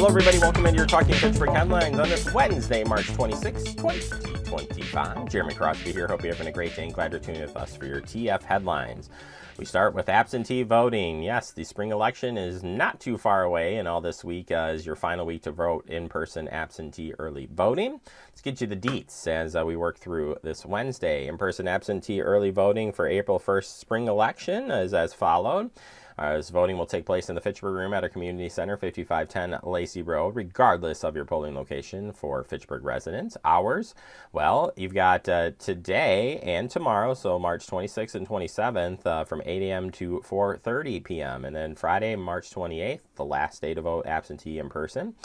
Hello, everybody. Welcome into your Talking Fitchburg headlines on this Wednesday, March 26, 2025. Jeremy Crosby here. Hope you're having a great day and glad you're tuning with us for your TF headlines. We start with absentee voting. Yes, the spring election is not too far away, and all this week is your final week to vote in-person absentee early voting. Let's get you the deets as we work through this Wednesday. In-person absentee early voting for April 1st spring election is as followed. This voting will take place in the Fitchburg Room at our Community Center, 5510 Lacey Road, regardless of your polling location for Fitchburg residents. Hours, well, you've got today and tomorrow, so March 26th and 27th, from 8 a.m. to 4:30 p.m. And then Friday, March 28th, the last day to vote absentee in person,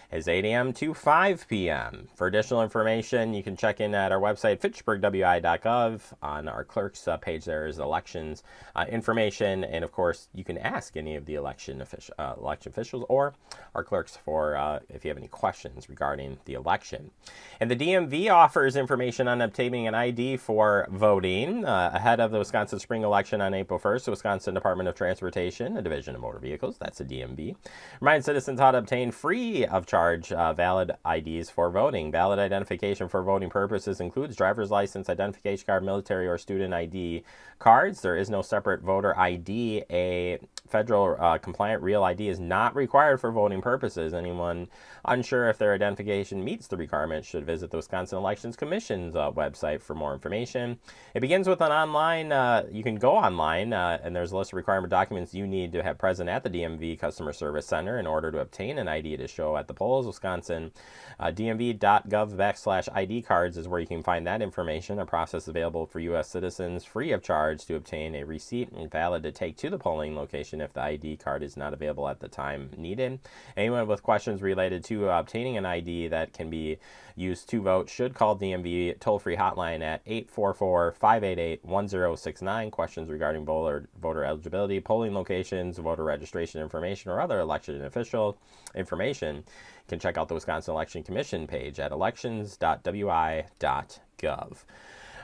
is 8 a.m. to 5 p.m. For additional information, you can check in at our website, fitchburgwi.gov. On our clerk's page, there is elections information, and of course, you can ask any of the election officials or our clerks for if you have any questions regarding the election. And the DMV offers information on obtaining an ID for voting ahead of the Wisconsin spring election on April 1st. The Wisconsin Department of Transportation, the Division of Motor Vehicles, that's the DMV, reminds citizens how to obtain free of charge valid IDs for voting. Valid identification for voting purposes includes driver's license, identification card, military or student ID cards. There is no separate voter ID. A federal compliant real ID is not required for voting purposes. Anyone unsure if their identification meets the requirements should visit the Wisconsin Elections Commission's website for more information. It begins with an online, you can go online and there's a list of requirement documents you need to have present at the DMV Customer Service Center in order to obtain an ID to show at the polls. Wisconsin dmv.gov/ID cards is where you can find that information. A process available for U.S. citizens free of charge to obtain a receipt and valid to take to the polling location if the ID card is not available at the time needed. Anyone with questions related to obtaining an ID that can be used to vote should call DMV toll-free hotline at 844-588-1069. Questions regarding voter eligibility, polling locations, voter registration information, or other election official information, you can check out the Wisconsin Election Commission page at elections.wi.gov.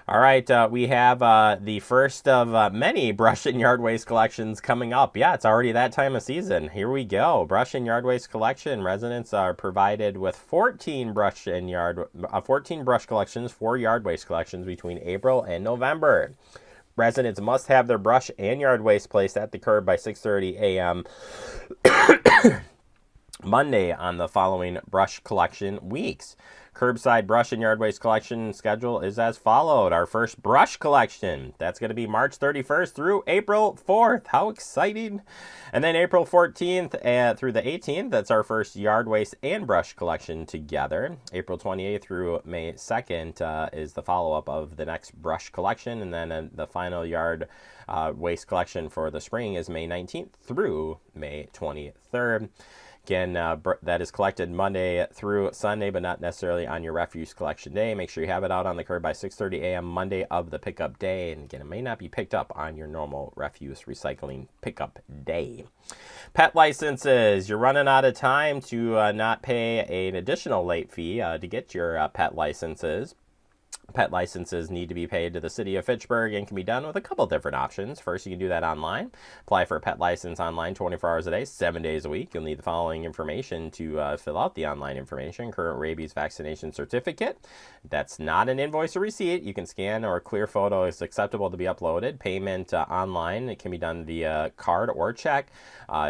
All right, we have the first of many brush and yard waste collections coming up. Yeah, it's already that time of season. Here we go. Brush and yard waste collection. Residents are provided with 14 brush collections, 4 yard waste collections between April and November. Residents must have their brush and yard waste placed at the curb by 6:30 a.m. Monday on the following brush collection weeks. Curbside brush and yard waste collection schedule is as followed. Our first brush collection, that's going to be March 31st through April 4th. How exciting. And then April 14th through the 18th, that's our first yard waste and brush collection together. April 28th through May 2nd is the follow-up of the next brush collection. And then the final yard waste collection for the spring is May 19th through May 23rd. Again, that is collected Monday through Sunday, but not necessarily on your refuse collection day. Make sure you have it out on the curb by 6:30 a.m. Monday of the pickup day. And again, it may not be picked up on your normal refuse recycling pickup day. Pet licenses. You're running out of time to not pay an additional late fee to get your pet licenses. Pet licenses need to be paid to the city of Fitchburg and can be done with a couple different options. First, you can do that online. Apply for a pet license online 24 hours a day, 7 days a week. You'll need the following information to fill out the online information. Current rabies vaccination certificate. That's not an invoice or receipt. You can scan or a clear photo is acceptable to be uploaded. Payment online. It can be done via card or check.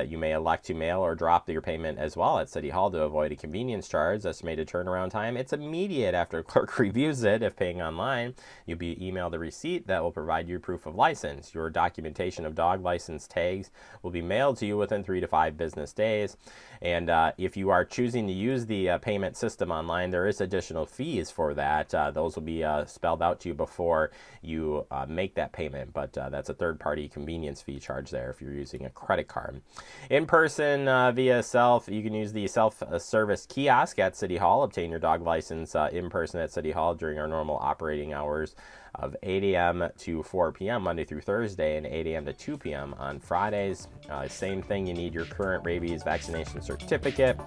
You may elect to mail or drop your payment as well at City Hall to avoid a convenience charge. Estimated turnaround time. It's immediate after a clerk reviews it. If paying online, you'll be emailed a receipt that will provide you proof of license. Your documentation of dog license tags will be mailed to you within 3 to 5 business days. And if you are choosing to use the payment system online, there is additional fees for that. Those will be spelled out to you before you make that payment, but that's a third-party convenience fee charge there if you're using a credit card. In person via you can use the self-service kiosk at City Hall. Obtain your dog license in person at City Hall during our normal operating hours of 8 a.m. to 4 p.m. Monday through Thursday and 8 a.m. to 2 p.m. on Fridays. Same thing, you need your current rabies vaccination certificate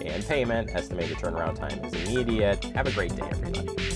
and payment. Estimated turnaround time is immediate. Have a great day, everybody.